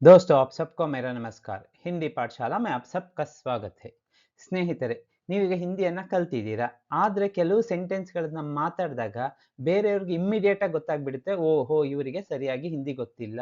दोस्तों आप सबको मेरा नमस्कार ಹಿಂದಿ ಪಾಠಶಾಲಾ में आप सबका स्वागत है ಸ್ನೇಹಿತರೆ ನೀವೀಗ ಹಿಂದಿಯನ್ನ ಕಲ್ತಿದ್ದೀರಾ ಆದ್ರೆ ಕೆಲವು ಸೆಂಟೆನ್ಸ್ಗಳನ್ನ ಮಾತಾಡಿದಾಗ ಬೇರೆಯವ್ರಿಗೆ ಇಮ್ಮಿಡಿಯೇಟ್ ಆಗಿ ಗೊತ್ತಾಗ್ಬಿಡುತ್ತೆ ಓಹೋ ಇವರಿಗೆ ಸರಿಯಾಗಿ ಹಿಂದಿ ಗೊತ್ತಿಲ್ಲ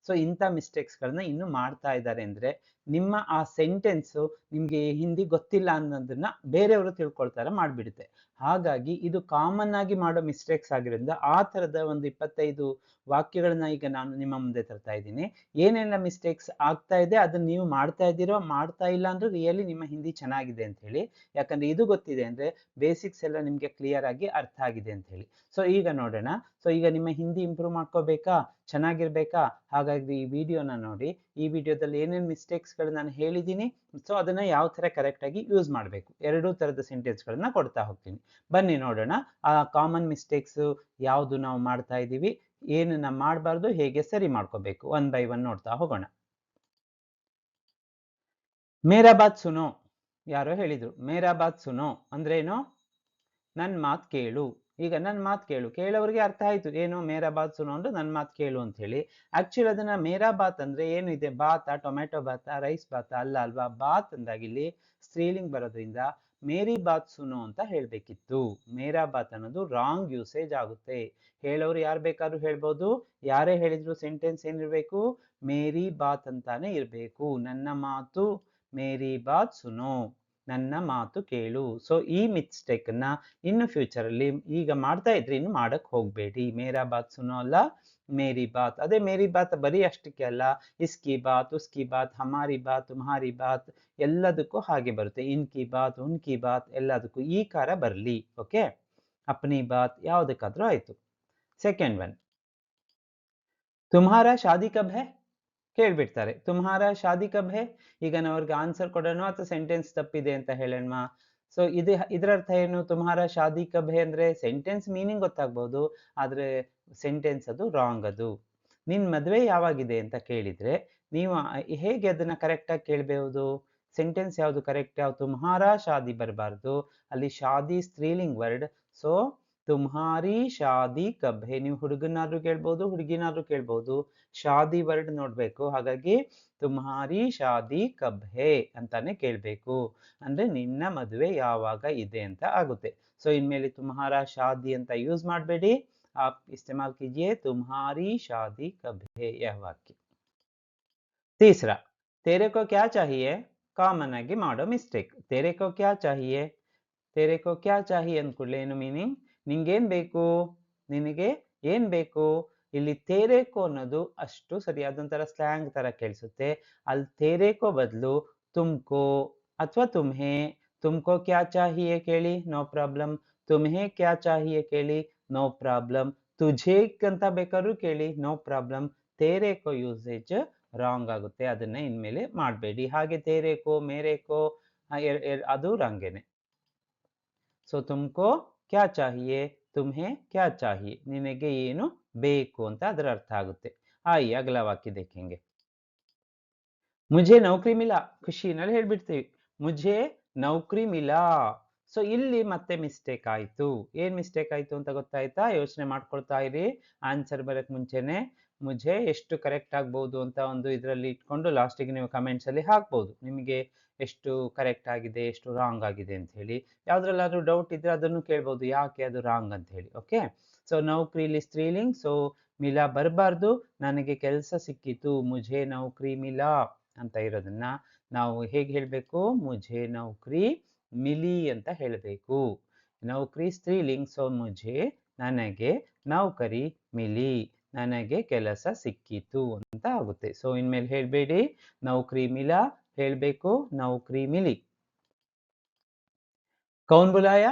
ಸೊ ಇಂಥ ಮಿಸ್ಟೇಕ್ಸ್ಗಳನ್ನ ಇನ್ನು ಮಾಡ್ತಾ ಇದ್ದಾರೆ ಅಂದ್ರೆ ನಿಮ್ಮ ಆ ಸೆಂಟೆನ್ಸ್ ನಿಮ್ಗೆ ಹಿಂದಿ ಗೊತ್ತಿಲ್ಲ ಅನ್ನೋದನ್ನ ಬೇರೆಯವರು ತಿಳ್ಕೊಳ್ತಾರೆ ಮಾಡ್ಬಿಡುತ್ತೆ ಹಾಗಾಗಿ ಇದು ಕಾಮನ್ ಆಗಿ ಮಾಡೋ ಮಿಸ್ಟೇಕ್ಸ್ ಆಗಿರೋದ್ರಿಂದ ಆ ತರದ ಒಂದು 25 ವಾಕ್ಯಗಳನ್ನ ಈಗ ನಾನು ನಿಮ್ಮ ಮುಂದೆ ತರ್ತಾ ಇದ್ದೀನಿ ಏನೆಲ್ಲ ಮಿಸ್ಟೇಕ್ಸ್ ಆಗ್ತಾ ಇದೆ ಅದನ್ನ ನೀವು ಮಾಡ್ತಾ ಇದ್ದೀರೋ ಮಾಡ್ತಾ ಇಲ್ಲ ಅಂದ್ರೆ ರಿಯಲಿ ನಿಮ್ಮ ಹಿಂದಿ ಚೆನ್ನಾಗಿದೆ ಅಂತ ಹೇಳಿ ಯಾಕಂದ್ರೆ ಇದು ಗೊತ್ತಿದೆ ಅಂದ್ರೆ ಬೇಸಿಕ್ಸ್ ಎಲ್ಲ ನಿಮ್ಗೆ ಕ್ಲಿಯರ್ ಆಗಿ ಅರ್ಥ ಆಗಿದೆ ಅಂತ ಹೇಳಿ ಸೊ ಈಗ ನೋಡೋಣ ಸೊ ಈಗ ನಿಮ್ಮ ಹಿಂದಿ ಇಂಪ್ರೂವ್ ಮಾಡ್ಕೋಬೇಕಾ ಚೆನ್ನಾಗಿರ್ಬೇಕಾ ಹಾಗಾಗಿ ಈ ವಿಡಿಯೋನ ನೋಡಿ ಈ ವಿಡಿಯೋದಲ್ಲಿ ಏನೇನು ಮಿಸ್ಟೇಕ್ಸ್ ಗಳು ನಾನು ಹೇಳಿದ್ದೀನಿ ಸೊ ಅದನ್ನ ಯಾವ ತರ ಕರೆಕ್ಟ್ ಆಗಿ ಯೂಸ್ ಮಾಡಬೇಕು ಎರಡೂ ತರದ ಸೆಂಟೆನ್ಸ್ ಗಳನ್ನ ಕೊಡ್ತಾ ಹೋಗ್ತೀನಿ ಬನ್ನಿ ನೋಡೋಣ ಆ ಕಾಮನ್ ಮಿಸ್ಟೇಕ್ಸ್ ಯಾವುದು ನಾವು ಮಾಡ್ತಾ ಇದ್ದೀವಿ ಏನನ್ನ ಮಾಡಬಾರ್ದು ಹೇಗೆ ಸರಿ ಮಾಡ್ಕೋಬೇಕು ಒನ್ ಬೈ ಒನ್ ನೋಡ್ತಾ ಹೋಗೋಣ ಮೇರಾ ಬಾತ್ ಸುನೋ ಯಾರೋ ಹೇಳಿದ್ರು ಮೇರಾ ಬಾತ್ ಸುನೋ ಅಂದ್ರೆ ಏನು ನನ್ ಮಾತ್ ಕೇಳು ಈಗ ನನ್ ಮಾತ್ ಕೇಳು ಕೇಳೋರಿಗೆ ಅರ್ಥ ಆಯ್ತು ಏನು ಮೇರಾ ಬಾತ್ ಸುನೋ ಅಂದ್ರೆ ನನ್ ಮಾತ್ ಕೇಳು ಅಂತ ಹೇಳಿ ಆಕ್ಚುಲಿ ಅದನ್ನ ಮೇರಾ ಬಾತ್ ಅಂದ್ರೆ ಏನು ಇದೆ ಬಾತ ಟೊಮೆಟೊ ಬಾತ ರೈಸ್ ಬಾತ ಅಲ್ಲ ಅಲ್ವಾ ಬಾತ್ ಅಂದಾಗ ಇಲ್ಲಿ ಸ್ತ್ರೀಲಿಂಗ್ ಬರೋದ್ರಿಂದ ಮೇರಿ ಬಾತ್ ಸುನೋ ಅಂತ ಹೇಳ್ಬೇಕಿತ್ತು ಮೇರಾ ಬಾತ್ ಅನ್ನೋದು ರಾಂಗ್ ಯೂಸೇಜ್ ಆಗುತ್ತೆ ಹೇಳೋರು ಯಾರು ಬೇಕಾದ್ರೂ ಹೇಳ್ಬೋದು ಯಾರೇ ಹೇಳಿದ್ರು ಸೆಂಟೆನ್ಸ್ ಏನಿರ್ಬೇಕು ಮೇರಿ ಬಾತ್ ಅಂತಾನೆ ಇರ್ಬೇಕು ನನ್ನ ಮಾತು ಮೇರಿ ಬಾತ್ ಸುನೋ ನನ್ನ ಮಾತು ಕೇಳು ಸೊ ಈ ಮಿಸ್ಟೇಕ್ ಅನ್ನ ಇನ್ನು ಫ್ಯೂಚರ್ ಅಲ್ಲಿ ಈಗ ಮಾಡ್ತಾ ಇದ್ರೆ ಇನ್ನು ಮಾಡಕ್ ಹೋಗ್ಬೇಡಿ ಮೇರಾ ಬಾತ್ ಸುನೋ ಅಲ್ಲ ಮೇರಿ ಬಾತ್ ಅದೇ ಮೇರಿ ಬಾತ್ ಬರೀ ಅಷ್ಟಕ್ಕೆ ಅಲ್ಲ ಇಸ್ಕಿ ಬಾತ್ ಉಸ್ಕಿ ಬಾತ್ ಹಮಾರಿ ಬಾತ್ ತುಮ್ಹಾರಿ ಬಾತ್ ಎಲ್ಲದಕ್ಕೂ ಹಾಗೆ ಬರುತ್ತೆ ಇನ್ಕಿ ಬಾತ್ ಉನ್ಕಿ ಬಾತ್ ಎಲ್ಲದಕ್ಕೂ ಈ ಕಾರ ಬರ್ಲಿ ಓಕೆ ಅಪ್ನಿ ಬಾತ್ ಯಾವ್ದಕ್ಕಾದ್ರೂ ಆಯ್ತು ಸೆಕೆಂಡ್ ಒನ್ ತುಮ್ಹಾರಾ ಶಾದಿ ಕಬ್ ಹೈ ಕೇಳ್ಬಿಡ್ತಾರೆ ತುಮ್ಹಾರಾ ಶಾದಿ ಕಬ್ ಹೈ ಈಗ ನಾವು ಅವ್ರಿಗೆ ಆನ್ಸರ್ ಕೊಡೋಣ ಅಥವಾ ಸೆಂಟೆನ್ಸ್ ತಪ್ಪಿದೆ ಅಂತ ಹೇಳೋಣ ಸೊ ಇದರ ಅರ್ಥ ಏನು ತುಮ್ಹಾರಾ ಶಾದಿ ಕಬ್ ಹೈ ಅಂದ್ರೆ ಸೆಂಟೆನ್ಸ್ ಮೀನಿಂಗ್ ಗೊತ್ತಾಗ್ಬಹುದು ಆದ್ರೆ ಸೆಂಟೆನ್ಸ್ ಅದು ರಾಂಗ್ ಅದು ನಿನ್ ಮದ್ವೆ ಯಾವಾಗಿದೆ ಅಂತ ಕೇಳಿದ್ರೆ ನೀವು ಹೇಗೆ ಅದನ್ನ ಕರೆಕ್ಟ್ ಆಗಿ ಕೇಳಬಹುದು ಸೆಂಟೆನ್ಸ್ ಯಾವುದು ಕರೆಕ್ಟ್ ಯಾವ್ದು ತುಮ್ಹಾರಾ ಶಾದಿ ಬರಬಾರ್ದು ಅಲ್ಲಿ ಶಾದಿ ಸ್ತ್ರೀಲಿಂಗ್ ವರ್ಡ್ ಸೊ ತುಮ್ಹಾರಿ ಶಾದಿ ಕಬ್ ಹೈ ನೀವು ಹುಡುಗನಾದ್ರೂ ಕೇಳ್ಬಹುದು ಹುಡುಗಿನಾದ್ರೂ ಕೇಳ್ಬಹುದು ಶಾದಿ ವರ್ಡ್ ನೋಡ್ಬೇಕು ಹಾಗಾಗಿ ತುಮ್ಹಾರಿ ಶಾದಿ ಕಬ್ ಹೈ ಅಂತಾನೆ ಕೇಳ್ಬೇಕು ಅಂದ್ರೆ ನಿನ್ನ ಮದುವೆ ಯಾವಾಗ ಇದೆ ಅಂತ ಆಗುತ್ತೆ ಸೊ ಇನ್ಮೇಲೆ ತುಮ್ಹಾರಾ ಶಾದಿ ಅಂತ ಯೂಸ್ ಮಾಡಬೇಡಿ आप इस्तेमाल कीजिए तुम्हारी शादी कब है यह वाक्य तीसरा तेरे को क्या चाहिए ಕಾಮನ್ ಆಗಿ ಮಾಡೋ ಮಿಸ್ಟೇಕ್ तेरे को क्या चाहिए तेरे को क्या चाहिए ಅಂದ್ಕೊಳ್ಳಿ ಏನು ಮೀನಿಂಗ್ ನಿಂಗೇನ್ ಬೇಕು ನಿನಗೆ ಏನ್ ಬೇಕು ಇಲ್ಲಿ ತೇರೆಕೋ ಅನ್ನೋದು ಅಷ್ಟು ಸರಿಯಾದಂತರ ಸ್ಲ್ಯಾಂಗ್ ತರ ಕೇಳಿಸುತ್ತೆ ಅಲ್ಲಿ ತೇರೆಕೋ ಬದಲು ತುಮ್ಕೋ ಅಥವಾ ತುಮ್ಹೆ ತುಮ್ಕೋ ಕ್ಯಾ ಚಾಹಿಯೆ ಕೇಳಿ ನೋ ಪ್ರಾಬ್ಲಮ್ ತುಮ್ಹೆ ಕ್ಯಾ ಚಾಹಿಯೆ ಕೇಳಿ ನೋ ಪ್ರಾಬ್ಲಮ್ ತುझे ಅಂತ ಬೇಕಾದ್ರೂ ಕೇಳಿ ನೋ ಪ್ರಾಬ್ಲಮ್ ತೇರೆಕೋ ಯೂಸೇಜ್ ರಾಂಗ್ ಆಗುತ್ತೆ ಅದನ್ನ ಇನ್ಮೇಲೆ ಮಾಡಬೇಡಿ ಹಾಗೆ ತೇರೆಕೋ ಮೇರೆಕೋ ಅದು ರಾಂಗೇನೆ ಸೊ ತುಮ್ಕೋ ಕ್ಯಾ ಚಾಹಿಯೆ ತುಮ್ಹೆ ಕ್ಯಾ ಚಾಹಿಯೆ ನಿನಗೆ ಏನು ಬೇಕು ಅಂತ ಅದರ ಅರ್ಥ ಆಗುತ್ತೆ ಆಯಿ ಅಗಲ ವಾಕ್ಯ ದೇखेंगे ಮುझे ನೌಕರಿ ಮಿಲಾ ಖುಷಿನಲ್ಲಿ ಹೇಳ್ಬಿಡ್ತೀವಿ ಮುझे ನೌಕರಿ ಮಿಲಾ ಸೊ ಇಲ್ಲಿ ಮತ್ತೆ ಮಿಸ್ಟೇಕ್ ಆಯ್ತು ಏನ್ ಮಿಸ್ಟೇಕ್ ಆಯ್ತು ಅಂತ ಗೊತ್ತಾಯ್ತಾ ಯೋಚನೆ ಮಾಡ್ಕೊಳ್ತಾ ಇರಿ ಆನ್ಸರ್ ಬರಕ್ ಮುಂಚೆನೆ ಮುझे ಎಷ್ಟು ಕರೆಕ್ಟ್ ಆಗ್ಬಹುದು ಅಂತ ಒಂದು ಇದರಲ್ಲಿ ಇಟ್ಕೊಂಡು ಲಾಸ್ಟಿಗೆ ನೀವು ಕಮೆಂಟ್ಸ್ ಅಲ್ಲಿ ಹಾಕ್ಬಹುದು ನಿಮಗೆ ಎಷ್ಟು ಕರೆಕ್ಟ್ ಆಗಿದೆ ಎಷ್ಟು ರಾಂಗ್ ಆಗಿದೆ ಅಂತ ಹೇಳಿ ಯಾವ್ದ್ರಲ್ಲಾದ್ರೂ ಡೌಟ್ ಇದ್ರೆ ಅದನ್ನು ಕೇಳ್ಬಹುದು ಯಾಕೆ ಅದು ರಾಂಗ್ ಅಂತ ಹೇಳಿ ಓಕೆ ಸೊ ನೌಕರಿಲಿ ಸ್ತ್ರೀಲಿಂಗ್ ಸೊ ಮಿಲಾ ಬರಬಾರ್ದು ನನಗೆ ಕೆಲಸ ಸಿಕ್ಕಿತು ಮುझे ನೌಕರಿ ಮಿಲಾ ಅಂತ ಇರೋದನ್ನ ನಾವು ಹೇಗೆ ಹೇಳ್ಬೇಕು ಮುझे ನೌಕರಿ ಮಿಲಿ ಅಂತ ಹೇಳಬೇಕು ನೌಕರಿ ಸ್ತ್ರೀಲಿಂಗ್ ಸೊ ಮುझे ನನಗೆ ನೌಕರಿ ಮಿಲಿ ನನಗೆ ಕೆಲಸ ಸಿಕ್ಕಿತು ಅಂತ ಆಗುತ್ತೆ ಸೊ ಇನ್ಮೇಲೆ ಹೇಳ್ಬೇಡಿ ನೌಕರಿ ಮಿಲಾ ಹೇಳ್ಬೇಕು ನೌಕರಿ ಮಿಲಿ ಕೌನ್ ಬುಲಾಯ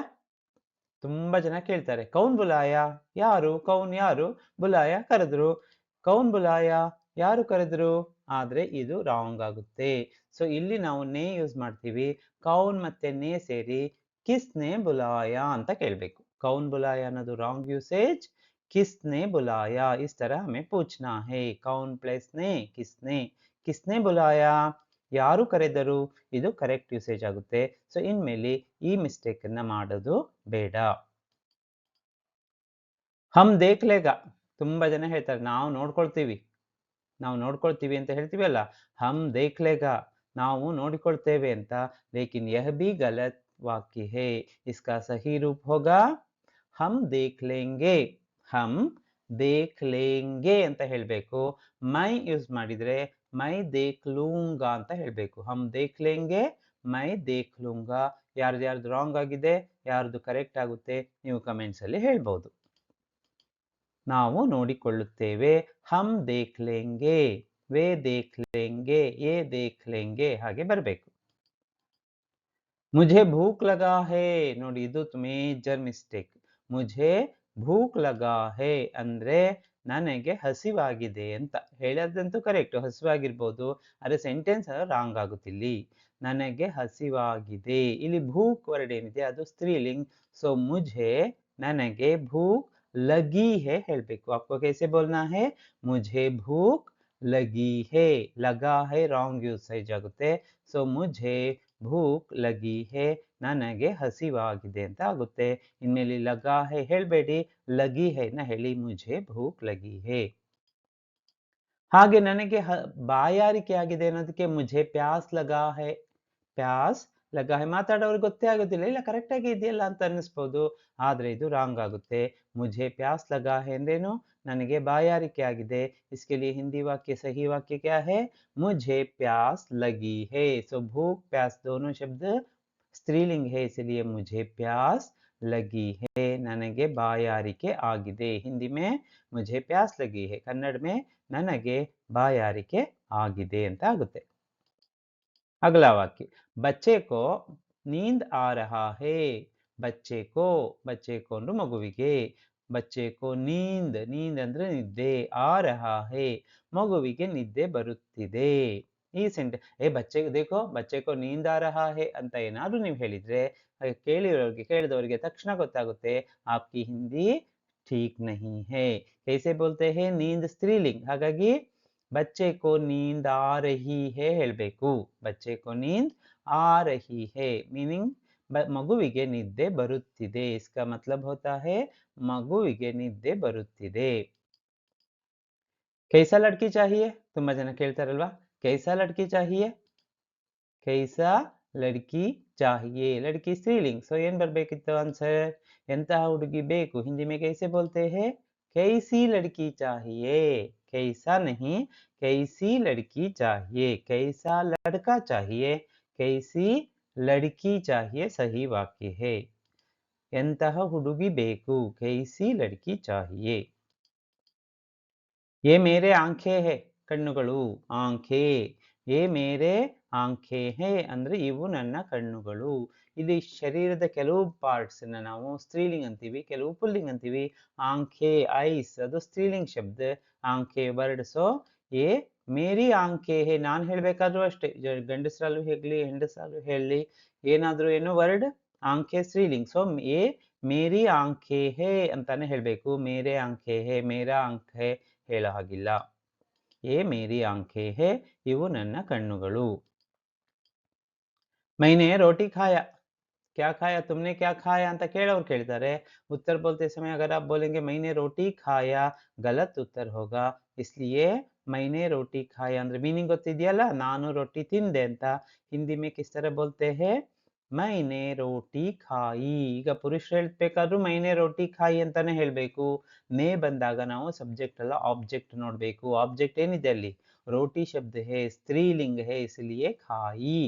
ತುಂಬಾ ಜನ ಕೇಳ್ತಾರೆ ಕೌನ್ ಬುಲಾಯ ಯಾರು ಕೌನ್ ಯಾರು ಬುಲಾಯ ಕರೆದ್ರು ಕೌನ್ ಬುಲಾಯ ಯಾರು ಕರೆದ್ರು ಆದ್ರೆ ಇದು ರಾಂಗ್ ಆಗುತ್ತೆ ಸೊ ಇಲ್ಲಿ ನಾವು ನೇ ಯೂಸ್ ಮಾಡ್ತೀವಿ ಕೌನ್ ಮತ್ತೆ ನೇ ಸೇರಿ ಕಿಸ್ನೆ ಬುಲಾಯ ಅಂತ ಕೇಳ್ಬೇಕು ಕೌನ್ ಬುಲಾಯ ಅನ್ನೋದು ರಾಂಗ್ ಯೂಸೇಜ್ किसने बुलाया इस तरह हमें पूछना है कौन प्लस ने किसने बुलाया ಯಾರು ಕರೆದರು ಇದು ಕರೆಕ್ಟ್ ಯೂಸೇಜ್ ಆಗುತ್ತೆ ಸೊ ಇನ್ಮೇಲೆ ಈ ಮಿಸ್ಟೇಕ್ ಅನ್ನ ಮಾಡೋದು ಬೇಡ ಹಮ್ ದೇಖ್ ಲೇಗಾ ತುಂಬಾ ಜನ ಹೇಳ್ತಾರೆ ನಾವು ನೋಡ್ಕೊಳ್ತೀವಿ ನಾವು ನೋಡ್ಕೊಳ್ತೀವಿ ಅಂತ ಹೇಳ್ತೀವಲ್ಲ, ಹಮ್ ದೇಖ್ ಲೇಗಾ, ನಾವು ನೋಡಿಕೊಳ್ತೇವೆ ಅಂತ. ಲೇಕಿನ್ ಯಹ ಭಿ ಗಲತ್ ವಾಕ್ಯ ಹೇ. ಇಸ್ಕಾ ಸಹಿ ರೂಪ್ ಹೋಗಾ ಹಮ್ ದೇಖ್ ಲೇಂಗೆ. ಹಮ್ ದೇಖ್ ಲೇಂಗೆ ಅಂತ ಹೇಳ್ಬೇಕು. ಮೈ ಯೂಸ್ ಮಾಡಿದ್ರೆ ಮೈ ದೇಖ್ ಲೂಂಗಾ ಅಂತ ಹೇಳ್ಬೇಕು. ಹಮ್ ದೇಖ್ ಲೇಂಗೆ, ಮೈ ದೇಖ್ ಲೂಂಗಾ. ಯಾರ್ದು ರಾಂಗ್ ಆಗಿದೆ, ಯಾರ್ದು ಕರೆಕ್ಟ್ ಆಗುತ್ತೆ, ನೀವು ಕಮೆಂಟ್ಸ್ ಅಲ್ಲಿ ಹೇಳ್ಬಹುದು. ನಾವು ನೋಡಿಕೊಳ್ಳುತ್ತೇವೆ, ಹಮ್ ದೇಖ್ ಲೇಂಗೆ, ವೇ ದೇಖ್ ಲೇಂಗೆ, ಯೇ ದೇಖ್ ಲೇಂಗೆ, ಹಾಗೆ ಬರಬೇಕು. ಮುझे ಭೂಕ್ ಲಗಾ ಹೇ, ನೋಡಿ ಇದು ಮೇಜರ್ ಮಿಸ್ಟೇಕ್. ಮುझे ಭೂಕ್ ಲಗಾ ಹೇ ಅಂದ್ರೆ ನನಗೆ ಹಸಿವಾಗಿದೆ ಅಂತ ಹೇಳೋದಂತೂ ಕರೆಕ್ಟ್, ಹಸಿವಾಗಿರ್ಬೋದು, ಆದರೆ ಸೆಂಟೆನ್ಸ್ ರಾಂಗ್ ಆಗುತ್ತೆ ಇಲ್ಲಿ. ನನಗೆ ಹಸಿವಾಗಿದೆ, ಇಲ್ಲಿ ಭೂಕ್ ವರ್ಡ್ ಏನಿದೆ ಅದು ಸ್ತ್ರೀಲಿಂಗ್. ಸೊ ಮುझे ನನಗೆ ಭೂಕ್ ಲಗಿ ಹೇ ಹೇಳ್ಬೇಕು. आपको कैसे बोलना है, मुझे भूख लगी है. लगा है ರಾಂಗ್ ಯೂಸೇಜ್ ಆಗುತ್ತೆ. ಸೊ ಮುझे ಭೂಕ್ ಲಗಿ ಹೇ, ನನಗೆ ಹಸಿವಾಗಿದೆ ಅಂತ ಆಗುತ್ತೆ. ಇನ್ಮೇಲೆ ಲಗಾ ಹೇ ಹೇಳ್ಬೇಡಿ, ಲಗಿ ಹೇನ ಹೇಳಿ, ಮುझे ಭೂಕ್ ಲಗಿ ಹೇ. ಹಾಗೆ ನನಗೆ ಬಾಯಾರಿಕೆ ಆಗಿದೆ ಅನ್ನೋದಕ್ಕೆ ಮುझे ಪ್ಯಾಸ್ ಲಗಾ ಹೇ. ಪ್ಯಾಸ್ ಲಗಾ ಹೇ ಮಾತಾಡೋರಿಗೆ ಗೊತ್ತೇ ಆಗೋದಿಲ್ಲ, ಇಲ್ಲ ಕರೆಕ್ಟ್ ಆಗಿ ಇದೆಯಲ್ಲ ಅಂತ ಅನ್ನಿಸ್ಬೋದು, ಆದ್ರೆ ಇದು ರಾಂಗ್ ಆಗುತ್ತೆ. ಮುझे ಪ್ಯಾಸ್ ಲಗಾ ಹೇ ಅಂದ್ರೇನು, ನನಗೆ ಬಾಯಾರಿಕೆ ಆಗಿದೆ. इसके लिए हिंदी वाक्य सही वाक्य क्या है, मुझे प्यास लगी है. सो भूख प्यास दोनों शब्द स्त्रीलिंग है, इसलिए मुझे प्यास लगी है, ನನಗೆ ಬಾಯಾರಿಕೆ ಆಗಿದೆ. ಹಿಂದಿ में मुझे प्यास लगी है, ಕನ್ನಡ में ನನಗೆ ಬಾಯಾರಿಕೆ ಆಗಿದೆ ಅಂತ ಆಗುತ್ತೆ. अगला वाक्य, बच्चे को नींद आ रहा है. बच्चे को ಅಂದ್ರೆ ಮಗುವಿಗೆ, ಬಚ್ಚೆ ಕೋ ನೀಂದ್, ನೀಂದ್ ಅಂದ್ರೆ ನಿದ್ದೆ, ಆ ರಹಾ ಹೇ ಮಗುವಿಗೆ ನಿದ್ದೆ ಬರುತ್ತಿದೆ. ಈ ಬಚ್ಚೆ ದೇಖೋ ಬಚ್ಚೆ ಕೋ ನೀಂದ್ ಆ ರಹಾ ಹೇ ಅಂತ ಏನಾದ್ರೂ ನೀವು ಹೇಳಿದ್ರೆ ಕೇಳಿದವರಿಗೆ ತಕ್ಷಣ ಗೊತ್ತಾಗುತ್ತೆ ಆಪ್ಕಿ ಹಿಂದಿ ಠೀಕ್ ನಹಿ ಹೇ. ಕೈಸೆ ಬೋಲ್ತೆ ಹೇ, ನೀಂದ್ ಸ್ತ್ರೀಲಿಂಗ್, ಹಾಗಾಗಿ बच्चे को नींद आ रही है ಹೇಳ್ಬೇಕು. बच्चे को नींद आ रही है मीनिंग ಮಗುವಿಗೆ ನಿದ್ದೆ ಬರುತ್ತಿದೆ. इसका मतलब होता है ಮಗುವಿಗೆ ನಿದ್ದೆ ಬರುತ್ತಿದೆ. कैसा लड़की चाहिए, ತುಂಬಾ ಜನ ಕೇಳ್ತಾರಲ್ವಾ, कैसा लड़की चाहिए, कैसा लड़की चाहिए, लड़की स्त्रीलिंग. ಸೊ ಏನ್ ಬರ್ಬೇಕಿತ್ತು ಆನ್ಸರ್, ಎಂತಹ ಹುಡುಗಿ ಬೇಕು. ಹಿಂದಿ में कैसे बोलते हैं, कैसी लड़की चाहिए. कैसा नहीं, कैसी लड़की चाहिए. कैसा लड़का चाहिए, कैसी लड़की चाहिए सही वाक्य है. ಎಂತಹ ಹುಡುಗಿ ಬೇಕು, कैसी लड़की चाहिए. ये मेरे आंखें है, ಕಣ್ಣುಗಳು, ಆಂಖೆ. ये मेरे ಆಂಖೆ ಹೇ ಅಂದ್ರೆ ಇವು ನನ್ನ ಕಣ್ಣುಗಳು. ಇಲ್ಲಿ ಶರೀರದ ಕೆಲವು ಪಾರ್ಟ್ಸ್ ನಾವು ಸ್ತ್ರೀಲಿಂಗ್ ಅಂತೀವಿ, ಕೆಲವು ಪುಲ್ಲಿಂಗ್ ಅಂತೀವಿ. ಆಂಖೆ ಐಸ್ ಅದು ಸ್ತ್ರೀಲಿಂಗ್ ಶಬ್ದ, ಆಂಖೆ ವರ್ಡ್. ಸೊ ಏ ಮೇರಿ ಆಂಖೆ ಹೇ, ನಾನು ಹೇಳ್ಬೇಕಾದ್ರೂ ಅಷ್ಟೇ, ಗಂಡಸರಲ್ಲೂ ಹೇಗ್ಲಿ ಹೆಂಡಸರಲ್ಲೂ ಹೇಳಿ ಏನಾದ್ರೂ ಏನು ವರ್ಡ್ ಆಂಖೆ ಸ್ತ್ರೀಲಿಂಗ್. ಸೊ ಏ ಮೇರಿ ಆಂಖೆ ಹೇ ಅಂತಾನೆ ಹೇಳ್ಬೇಕು, ಮೇರೆ ಆಂಖೆ ಹೇ, ಮೇರಾ ಆಂಖೆ ಹೇಳೋ ಹಾಗಿಲ್ಲ. ಏ ಮೇರಿ ಆಂಖೆ ಹೇ, ಇವು ನನ್ನ ಕಣ್ಣುಗಳು. मैंने रोटी खाया, क्या खाया, तुमने क्या खाया ಅಂತ ಕೇಳೋರು ಕೇಳ್ತಾರೆ. उत्तर बोलते समय अगर आप बोलेंगे मैंने रोटी खाया, गलत उत्तर होगा. इसलिए मैंने रोटी खाया ಅಂದ್ರೆ ಮೀನಿಂಗ್ ಗೊತ್ತಿದೆಯಲ್ಲ, ನಾನು ರೊಟ್ಟಿ ತಿಂದೆ ಅಂತ. ಹಿಂದಿ में किस तरह बोलते हैं, मैंने रोटी खाई. ಈಗ ಪುರುಷರು ಹೇಳ್ಬೇಕಾದ್ರೂ मैंने रोटी खाई ಅಂತಾನೆ ಹೇಳ್ಬೇಕು. ಮೇ ಬಂದಾಗ ನಾವು ಸಬ್ಜೆಕ್ಟ್ ಅಲ್ಲ ಆಬ್ಜೆಕ್ಟ್ ನೋಡ್ಬೇಕು. ಆಬ್ಜೆಕ್ಟ್ ಏನಿದೆ ಅಲ್ಲಿ, ರೋಟಿ ಶಬ್ದ ಹೇ, ಸ್ತ್ರೀಲಿಂಗ ಹೇ, इसलिए खाई.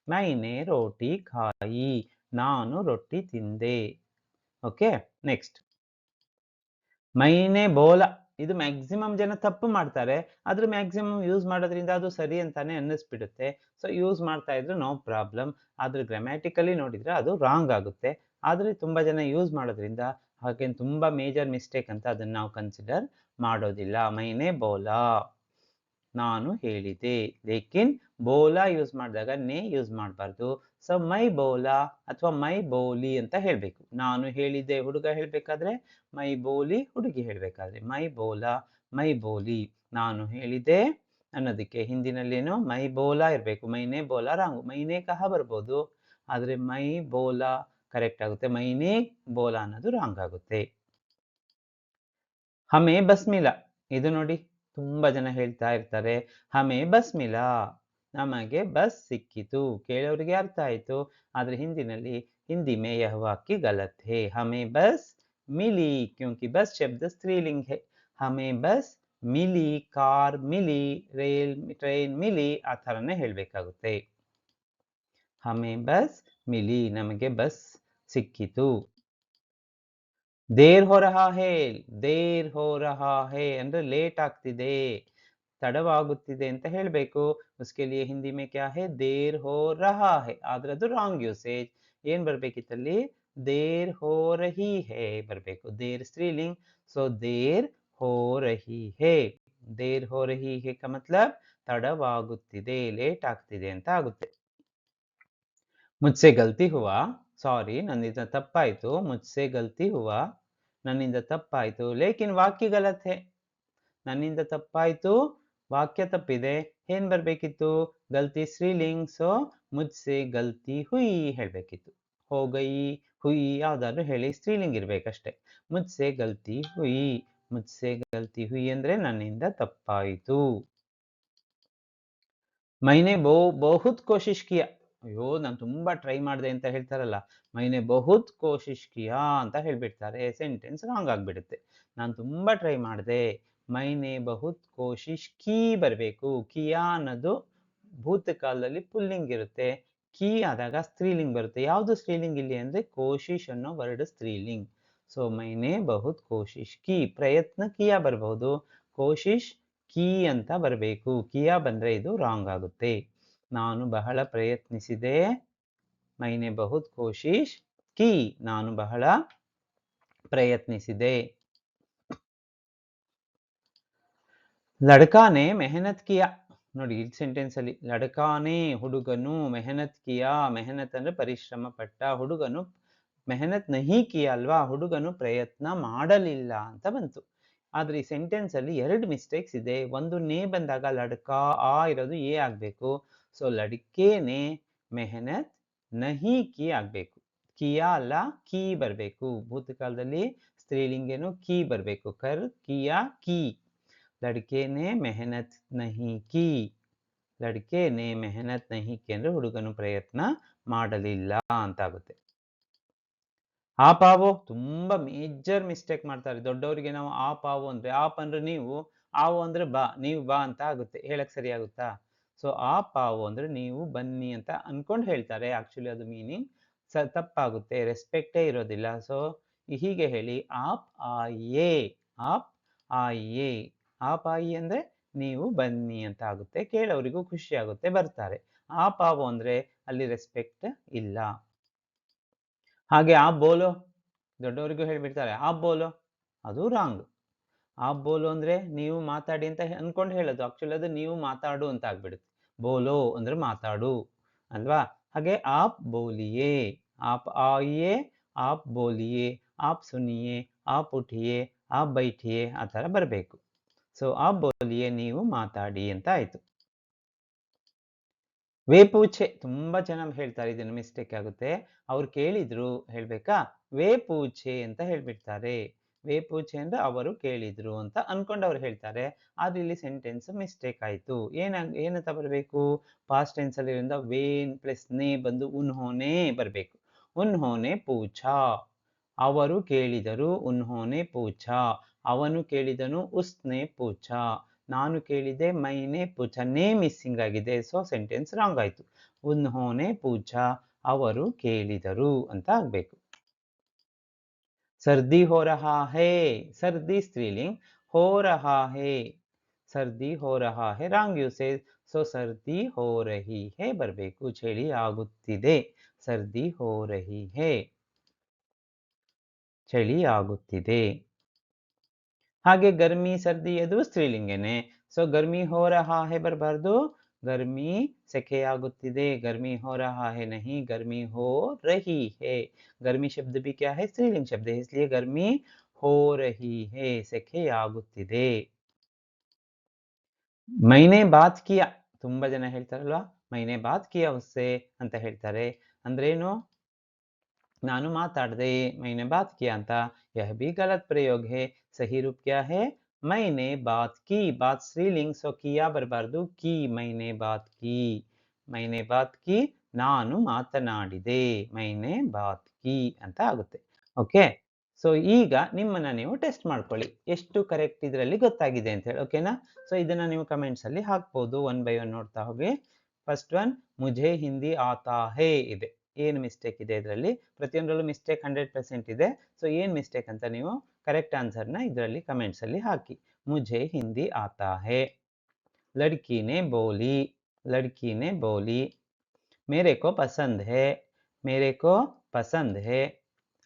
मैंने रोटी खाई, ನಾನು ರೊಟ್ಟಿ ತಿಂದೆ. ಓಕೆ, ನೆಕ್ಸ್ಟ್ ಮೈನೆ ಬೋಲಾ. ಇದು ಮ್ಯಾಕ್ಸಿಮಮ್ ಜನ ತಪ್ಪು ಮಾಡ್ತಾರೆ, ಆದ್ರೆ ಮ್ಯಾಕ್ಸಿಮಮ್ ಯೂಸ್ ಮಾಡೋದ್ರಿಂದ ಅದು ಸರಿ ಅಂತಾನೆ ಅನ್ನಿಸ್ಬಿಡುತ್ತೆ. ಸೊ ಯೂಸ್ ಮಾಡ್ತಾ ಇದ್ರೆ ನೋ ಪ್ರಾಬ್ಲಮ್, ಆದ್ರೆ ಗ್ರಾಮ್ಯಾಟಿಕಲಿ ನೋಡಿದ್ರೆ ಅದು ರಾಂಗ್ ಆಗುತ್ತೆ. ಆದ್ರೆ ತುಂಬಾ ಜನ ಯೂಸ್ ಮಾಡೋದ್ರಿಂದ ಹಾಗೆ ತುಂಬಾ ಮೇಜರ್ ಮಿಸ್ಟೇಕ್ ಅಂತ ಅದನ್ನ ನಾವು ಕನ್ಸಿಡರ್ ಮಾಡೋದಿಲ್ಲ. ಮೈನೆ ಬೋಲಾ, ನಾನು ಹೇಳಿದೆ. ಲೇಕಿನ್ ಬೋಲಾ ಯೂಸ್ ಮಾಡಿದಾಗ ನೇ ಯೂಸ್ ಮಾಡಬಾರ್ದು. ಸೊ ಮೈ ಬೋಲಾ ಅಥವಾ ಮೈ ಬೋಲಿ ಅಂತ ಹೇಳ್ಬೇಕು. ನಾನು ಹೇಳಿದೆ ಹುಡುಗ ಹೇಳ್ಬೇಕಾದ್ರೆ, ಮೈ ಬೋಲಿ ಹುಡುಗಿ ಹೇಳ್ಬೇಕಾದ್ರೆ. ಮೈ ಬೋಲಾ, ಮೈ ಬೋಲಿ, ನಾನು ಹೇಳಿದೆ ಅನ್ನೋದಕ್ಕೆ ಹಿಂದಿನಲ್ಲೇನು ಮೈ ಬೋಲಾ ಇರಬೇಕು. ಮೈನೇ ಬೋಲಾ ರಾಂಗು, ಮೈನೇ ಕಹ ಬರ್ಬೋದು, ಆದ್ರೆ ಮೈ ಬೋಲಾ ಕರೆಕ್ಟ್ ಆಗುತ್ತೆ. ಮೈನೇ ಬೋಲಾ ಅನ್ನೋದು ರಾಂಗ್ ಆಗುತ್ತೆ. ಹಮೇ ಬಸ್ ಮಿಲಾ, ಇದು ನೋಡಿ ತುಂಬಾ ಜನ ಹೇಳ್ತಾ ಇರ್ತಾರೆ, ಹಮೇ ಬಸ್ ಮಿಲಾ, ನಮಗೆ ಬಸ್ ಸಿಕ್ಕಿತು. ಕೇಳೋರಿಗೆ ಅರ್ಥ ಆಯ್ತು. ಆದ್ರೆ ಹಿಂದಿ ಮೇ ಯಹ ವಾಕ್ಯ ಗಲತ್ ಹೈ. ಹಮೇ ಬಸ್ ಮಿಲಿ, ಕ್ಯೂಂಕಿ ಬಸ್ ಶಬ್ದ ಸ್ತ್ರೀಲಿಂಗ್ ಹೈ. ಹಮೇ ಬಸ್ ಮಿಲಿ, ಕಾರ್ ಮಿಲಿ, ಟ್ರೈನ್ ಮಿಲಿ, ಆ ಥರನೇ ಹೇಳ್ಬೇಕಾಗುತ್ತೆ. ಹಮೇ ಬಸ್ ಮಿಲಿ, ನಮಗೆ ಬಸ್ ಸಿಕ್ಕಿತು. ದೇರ್ ಹೋ ರಹಾ ಹೈ, ದೇರ್ ಹೋ ರಹಾ ಹೈ ಅಂದ್ರೆ ಲೇಟ್ ಆಗ್ತಿದೆ, ತಡವಾಗುತ್ತಿದೆ ಅಂತ ಹೇಳ್ಬೇಕು. ಉಸ್ಕೆ ಲಿಯೆ ಹಿಂದಿ ಮೇ ಕ್ಯಾ ಹೈ, ದೇರ್ ಹೋ ರಹಾ ಹೈ. ಆದ್ರೆ ಅದು ರಾಂಗ್ ಯೂಸೇಜ್. ಏನ್ ಬರ್ಬೇಕಿತ್ತಲ್ಲಿ, ದೇರ್ ಹೋ ರಹಿ ಹೈ ಬರ್ಬೇಕು. ದೇರ್ ಸ್ತ್ರೀಲಿಂಗ್, ಸೊ ದೇರ್ ಹೋ ರಹಿ ಹೈ. ದೇರ್ ಹೋ ರಹಿ ಹೈ का मतलब ತಡವಾಗುತ್ತಿದೆ, ಲೇಟ್ ಆಗ್ತಿದೆ ಅಂತ ಆಗುತ್ತೆ. ಮುಜ್ಸೆ ಗಲ್ತಿ ಹುವಾ, ಸಾರಿ ನನ್ನಿಂದ ತಪ್ಪಾಯ್ತು. ಮುಜ್ಸೆ ಗಲ್ತಿ ಹುವಾ, ನನ್ನಿಂದ ತಪ್ಪಾಯ್ತು. ಲೇಕಿನ್ ವಾಕ್ಯ ಗಲತ್ ಹೈ, ನನ್ನಿಂದ ತಪ್ಪಾಯ್ತು, ವಾಕ್ಯ ತಪ್ಪಿದೆ. ಏನ್ ಬರ್ಬೇಕಿತ್ತು, ಗಲ್ತಿ ಸ್ತ್ರೀಲಿಂಗ್, ಸೊ ಮುಜ್ಸೆ ಗಲ್ತಿ ಹುಯಿ ಹೇಳ್ಬೇಕಿತ್ತು. ಹೋಗಯಿ, ಹುಯಿ ಯಾವ್ದಾದ್ರು ಹೇಳಿ, ಸ್ತ್ರೀಲಿಂಗ್ ಇರ್ಬೇಕಷ್ಟೆ. ಮುಜ್ಸೆ ಗಲ್ತಿ ಹುಯಿ, ಮುಜ್ಸೆ ಗಲ್ತಿ ಹುಯಿ ಅಂದ್ರೆ ನನ್ನಿಂದ ತಪ್ಪಾಯಿತು. ಮೈನೆ ಬಹುತ್ ಕೋಶಿಶ್ ಕಿಯಾ, ಅಯ್ಯೋ ನಾನು ತುಂಬಾ ಟ್ರೈ ಮಾಡಿದೆ ಅಂತ ಹೇಳ್ತಾರಲ್ಲ, ಮೈನೆ ಬಹುತ್ ಕೋಶಿಶ್ ಕಿಯಾ ಅಂತ ಹೇಳ್ಬಿಡ್ತಾರೆ. ಸೆಂಟೆನ್ಸ್ ರಾಂಗ್ ಆಗ್ಬಿಡುತ್ತೆ. ನಾನು ತುಂಬಾ ಟ್ರೈ ಮಾಡಿದೆ, ಮೈನೆ ಬಹುತ್ ಕೋಶಿಶ್ ಕಿ ಬರಬೇಕು. ಕಿಯಾ ಅನ್ನೋದು ಭೂತಕಾಲದಲ್ಲಿ ಪುಲ್ಲಿಂಗ್ ಇರುತ್ತೆ, ಕಿ ಆದಾಗ ಸ್ತ್ರೀಲಿಂಗ್ ಬರುತ್ತೆ. ಯಾವುದು ಸ್ತ್ರೀಲಿಂಗ್ ಇಲ್ಲಿ ಅಂದ್ರೆ ಕೋಶಿಶ್ ಅನ್ನೋ ವರ್ಡ್ ಸ್ತ್ರೀಲಿಂಗ್. ಸೊ ಮೈನೆ ಬಹುತ್ ಕೋಶಿಶ್ ಕಿ, ಪ್ರಯತ್ನ ಕಿಯಾ ಬರಬಹುದು, ಕೋಶಿಶ್ ಕಿ ಅಂತ ಬರಬೇಕು. ಕಿಯಾ ಬಂದ್ರೆ ಇದು ರಾಂಗ್ ಆಗುತ್ತೆ. ನಾನು ಬಹಳ ಪ್ರಯತ್ನಿಸಿದೆ, ಮೈನೆ ಬಹುತ್ ಕೋಶಿಶ್ ಕಿ, ನಾನು ಬಹಳ ಪ್ರಯತ್ನಿಸಿದೆ. ಲಡ್ಕಾನೆ ಮೆಹನತ್ ಕಿಯಾ, ನೋಡಿ ಈ ಸೆಂಟೆನ್ಸ್ ಅಲ್ಲಿ ಲಡ್ಕಾನೆ ಹುಡುಗನು, ಮೆಹನತ್ ಕಿಯಾ, ಮೆಹನತ್ ಅಂದ್ರೆ ಪರಿಶ್ರಮ ಪಟ್ಟ, ಹುಡುಗನು ಮೆಹನತ್ ನಹಿ ಕಿಯಾ ಅಲ್ವಾ, ಹುಡುಗನು ಪ್ರಯತ್ನ ಮಾಡಲಿಲ್ಲ ಅಂತ ಬಂತು. ಆದ್ರೆ ಈ ಸೆಂಟೆನ್ಸ್ ಅಲ್ಲಿ ಎರಡು ಮಿಸ್ಟೇಕ್ಸ್ ಇದೆ. ಒಂದು ನೇ ಬಂದಾಗ ಲಡ್ಕಾ ಆ ಇರೋದು ಎ ಆಗ್ಬೇಕು. ಸೊ ಲಡ್ಕೇನೆ ಮೆಹನತ್ ನಹಿ ಕಿ ಆಗ್ಬೇಕು, ಕಿಯಾ ಅಲ್ಲ ಕಿ ಬರ್ಬೇಕು. ಭೂತಕಾಲದಲ್ಲಿ ಸ್ತ್ರೀಲಿಂಗೇನು ಕಿ ಬರ್ಬೇಕು, ಕರ್ ಕಿಯಾ ಕಿ. ಲಡ್ಕೇನೆ ಮೆಹನತ್ ನಹಿ ಕಿ, ಲಡ್ಕೇನೆ ಮೆಹನತ್ ನಹಿ ಕಿ ಅಂದ್ರೆ ಹುಡುಗನು ಪ್ರಯತ್ನ ಮಾಡಲಿಲ್ಲ ಅಂತ ಆಗುತ್ತೆ. ಆಪ್ ಆವೋ, ತುಂಬಾ ಮೇಜರ್ ಮಿಸ್ಟೇಕ್ ಮಾಡ್ತಾರೆ ದೊಡ್ಡವರಿಗೆ. ನಾವು ಆಪ್ ಆವೋ ಅಂದ್ರೆ, ಆಪ್ ಅಂದ್ರೆ ನೀವು, ಆವೋ ಅಂದ್ರೆ ಬಾ, ನೀವು ಬಾ ಅಂತ ಆಗುತ್ತೆ. ಹೇಳಕ್ ಸರಿ ಆಗುತ್ತಾ? ಸೊ ಆಪ್ ಆವೋ ಅಂದ್ರೆ ನೀವು ಬನ್ನಿ ಅಂತ ಅನ್ಕೊಂಡು ಹೇಳ್ತಾರೆ, ಆಕ್ಚುಲಿ ಅದು ಮೀನಿಂಗ್ ತಪ್ಪಾಗುತ್ತೆ, ರೆಸ್ಪೆಕ್ಟೇ ಇರೋದಿಲ್ಲ. ಸೊ ಹೀಗೆ ಹೇಳಿ, ಆಪ್ ಆಯೇ, ಆಪ್ ಆಯೇ. ಆಪ್ ಆಯಿ ಅಂದ್ರೆ ನೀವು ಬನ್ನಿ ಅಂತ ಆಗುತ್ತೆ, ಕೇಳೋರಿಗೂ ಖುಷಿ ಆಗುತ್ತೆ, ಬರ್ತಾರೆ. ಆಪ್ ಆವೋ ಅಂದ್ರೆ ಅಲ್ಲಿ ರೆಸ್ಪೆಕ್ಟ್ ಇಲ್ಲ. ಹಾಗೆ ಆಪ್ ಬೋಲೋ, ದೊಡ್ಡವರಿಗೂ ಹೇಳ್ಬಿಡ್ತಾರೆ ಆಪ್ ಬೋಲೋ, ಅದು ರಾಂಗ್. ಆಪ್ ಬೋಲೋ ಅಂದ್ರೆ ನೀವು ಮಾತಾಡಿ ಅಂತ ಅನ್ಕೊಂಡು ಹೇಳೋದು, ಆಕ್ಚುಲಿ ಅದು ನೀವು ಮಾತಾಡು ಅಂತ ಆಗ್ಬಿಡುತ್ತೆ. ಬೋಲೋ ಅಂದ್ರೆ ಮಾತಾಡು ಅಲ್ವಾ. ಹಾಗೆ ಆಪ್ ಬೋಲಿಯೇ, ಆಪ್ ಆಯಿಯೇ, ಆಪ್ ಬೋಲಿಯೇ, ಆಪ್ ಸುನಿಯೇ, ಆಪ್ ಉಠಿಯೇ, ಆಪ್ ಬೈಠಿಯೇ, ಆ ಥರ ಬರಬೇಕು. ಸೊ ಆಪ್ ಬೋಲಿಯೇ ನೀವು ಮಾತಾಡಿ ಅಂತ ಆಯ್ತು. ವೇ ಪೂಛೆ, ತುಂಬಾ ಜನ ಹೇಳ್ತಾರೆ, ಇದನ್ನು ಮಿಸ್ಟೇಕ್ ಆಗುತ್ತೆ. ಅವ್ರು ಕೇಳಿದ್ರು ಹೇಳ್ಬೇಕಾ, ವೇ ಪೂಛೆ ಅಂತ ಹೇಳ್ಬಿಡ್ತಾರೆ. ವೇ ಪೂಛೆ ಅಂದ್ರೆ ಅವರು ಕೇಳಿದ್ರು ಅಂತ ಅನ್ಕೊಂಡು ಅವ್ರು ಹೇಳ್ತಾರೆ. ಆದ್ರೆ ಇಲ್ಲಿ ಸೆಂಟೆನ್ಸ್ ಮಿಸ್ಟೇಕ್ ಆಯ್ತು. ಏನಂತ ಬರಬೇಕು, ಪಾಸ್ಟ್ ಟೆನ್ಸ್ ಅಲ್ಲಿ ಇರೋದ್ರಿಂದ ವೇನ್ ಪ್ಲಸ್ ನೇ ಬಂದು ಉನ್ಹೋನೆ ಬರಬೇಕು. ಉನ್ಹೋನೆ ಪೂಛಾ, ಅವರು ಕೇಳಿದರು. ಉನ್ಹೋನೆ ಪೂಛಾ, ಅವನು ಕೇಳಿದನು. ಉಸ್ನೆ ಪೂಛಾ, ನಾನು ಕೇಳಿದೆ. ಮೈನೆ ಪೂಛಾ, ನೇ ಮಿಸ್ಸಿಂಗ್ ಆಗಿದೆ, ಸೊ ಸೆಂಟೆನ್ಸ್ ರಾಂಗ್ ಆಯ್ತು. ಉನ್ಹೋನೆ ಪೂಛಾ, ಅವರು ಕೇಳಿದರು ಅಂತ ಆಗ್ಬೇಕು. ಸರ್ದಿ ಹೋ ರಹಾ ಹೇ, ಸರ್ದಿ ಸ್ತ್ರೀಲಿಂಗ್, ಹೋ ರಹಾ ಹೇ, ಸರ್ದಿ ಹೋ ರಹಾ ಹೇ ರಾಂಗ್ ಯೂಸೇಜ್. ಸೊ ಸರ್ದಿ ಹೋ ರಹಿ ಹೇ ಬರಬೇಕು, ಚಳಿ ಆಗುತ್ತಿದೆ. ಸರ್ದಿ ಹೋ ರಹಿ ಹೇ, ಚಳಿ ಆಗುತ್ತಿದೆ. ಹಾಗೆ ಗರ್ಮಿ ಸರ್ದಿ ಅದು ಸ್ತ್ರೀಲಿಂಗೇನೆ. ಸೊ ಗರ್ಮಿ ಹೋ ರಹಾ ಹೇ ಬರಬಾರ್ದು, ಗರ್ಮಿ ಸೆಕೆಯಾಗುತ್ತಿದೆ. ಗರ್ಮಿ ಹೋ ರಹಾ ಹೇ नहीं, गर्मी हो रही है. गर्मी शब्द भी क्या है, स्त्रीलिंग शब्द है, इसलिए गर्मी हो रही है, ಸೆಕೆಯಾಗುತ್ತಿದೆ. ಮೈನೆ ಬಾತ್ ಕಿಯಾ, ತುಂಬಾ ಜನ ಹೇಳ್ತಾರಲ್ವಾ, ಮೈನೆ ಬಾತ್ ಕಿಯಾ ಉಸ್ಸೆ ಅಂತ ಹೇಳ್ತಾರೆ. ಅಂದ್ರೇನು, ನಾನು ಮಾತಾಡ್ದೆ, ಮೈನೆ ಬಾತ್ ಕಿಯಾ ಅಂತ. ಯಹ ಭಿ ಗಲತ್ ಪ್ರಯೋಗ ಹೇ. ಸಹಿ ರೂಪ್ ಕ್ಯಾ ಹೇ, मैंने बात की, बात स्त्रीलिंग, ಸೊ ಕಿಯಾ ಬರಬಾರ್ದು, ಕಿ मैंने बात की, मैंने बात की ನಾನು ಮಾತನಾಡಿದೆ, मैंने बात की ಅಂತ ಆಗುತ್ತೆ. ಓಕೆ. ಸೊ ಈಗ ನಿಮ್ಮನ್ನ ನೀವು ಟೆಸ್ಟ್ ಮಾಡ್ಕೊಳ್ಳಿ, ಎಷ್ಟು ಕರೆಕ್ಟ್ ಇದರಲ್ಲಿ ಗೊತ್ತಾಗಿದೆ ಅಂತ ಹೇಳಿ. ಓಕೆನಾ? ಸೊ ಇದನ್ನ ನೀವು ಕಮೆಂಟ್ಸ್ ಅಲ್ಲಿ ಹಾಕ್ಬೋದು, ಒನ್ ಬೈ ಒನ್ ನೋಡ್ತಾ ಹೋಗಿ. ಫಸ್ಟ್ ಒನ್, ಮುझे ಹಿಂದಿ ಆತಾ ಹೇ ಇದೆ. ಏನು ಮಿಸ್ಟೇಕ್ ಇದೆ ಇದರಲ್ಲಿ? ಪ್ರತಿಯೊಂದರಲ್ಲೂ ಮಿಸ್ಟೇಕ್ 100% ಇದೆ. ಸೊ ಏನ್ ಮಿಸ್ಟೇಕ್ ಅಂತ ನೀವು ಕರೆಕ್ಟ್ ಆನ್ಸರ್ನ ಇದರಲ್ಲಿ ಕಮೆಂಟ್ಸ್ ಅಲ್ಲಿ ಹಾಕಿ. मुझे हिंदी आता है. लड़की ने बोली, लड़की ने बोली. मेरे को पसंद है, मेरे को पसंद है.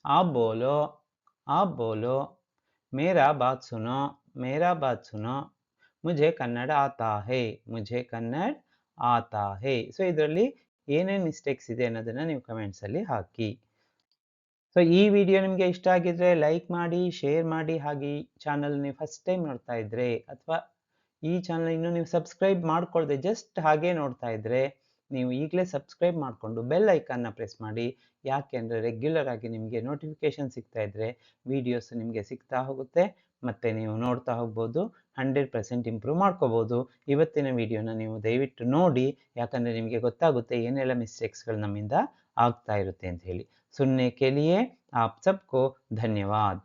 आप बोलो, आप बोलो. मेरा बात सुनो, मेरा बात सुनो. मुझे कन्नड़ आता है, मुझे कन्नड़ आता है. ಸೊ ಇದರಲ್ಲಿ ಏನೇನು ಮಿಸ್ಟೇಕ್ಸ್ ಇದೆ ಅನ್ನೋದನ್ನ ನೀವು ಕಮೆಂಟ್ಸ್ ಅಲ್ಲಿ ಹಾಕಿ. ಸೊ ಈ ವಿಡಿಯೋ ನಿಮಗೆ ಇಷ್ಟ ಆಗಿದ್ರೆ ಲೈಕ್ ಮಾಡಿ, ಶೇರ್ ಮಾಡಿ. ಹಾಗೆ ಈ ಚಾನಲ್ ನೀವು ಫಸ್ಟ್ ಟೈಮ್ ನೋಡ್ತಾ ಇದ್ರೆ ಅಥವಾ ಈ ಚಾನಲ್ ಇನ್ನೂ ನೀವು ಸಬ್ಸ್ಕ್ರೈಬ್ ಮಾಡ್ಕೊಳ್ದೆ ಜಸ್ಟ್ ಹಾಗೆ ನೋಡ್ತಾ ಇದ್ರೆ, ನೀವು ಈಗಲೇ ಸಬ್ಸ್ಕ್ರೈಬ್ ಮಾಡಿಕೊಂಡು ಬೆಲ್ ಐಕಾನ್ನ ಪ್ರೆಸ್ ಮಾಡಿ. ಯಾಕೆ ಅಂದರೆ ರೆಗ್ಯುಲರ್ ಆಗಿ ನಿಮಗೆ ನೋಟಿಫಿಕೇಶನ್ ಸಿಗ್ತಾ ಇದ್ರೆ ವಿಡಿಯೋಸ್ ನಿಮಗೆ ಸಿಗ್ತಾ ಹೋಗುತ್ತೆ, ಮತ್ತು ನೀವು ನೋಡ್ತಾ ಹೋಗ್ಬೋದು. 100% ಇಂಪ್ರೂವ್ ಮಾಡ್ಕೋಬೋದು. ಇವತ್ತಿನ ವಿಡಿಯೋನ ನೀವು ದಯವಿಟ್ಟು ನೋಡಿ, ಯಾಕಂದರೆ ನಿಮಗೆ ಗೊತ್ತಾಗುತ್ತೆ ಏನೆಲ್ಲ ಮಿಸ್ಟೇಕ್ಸ್ಗಳು ನಮ್ಮಿಂದ ಆಗ್ತಾ ಇರುತ್ತೆ ಅಂತ ಹೇಳಿ. सुनने के लिए आप सबको धन्यवाद।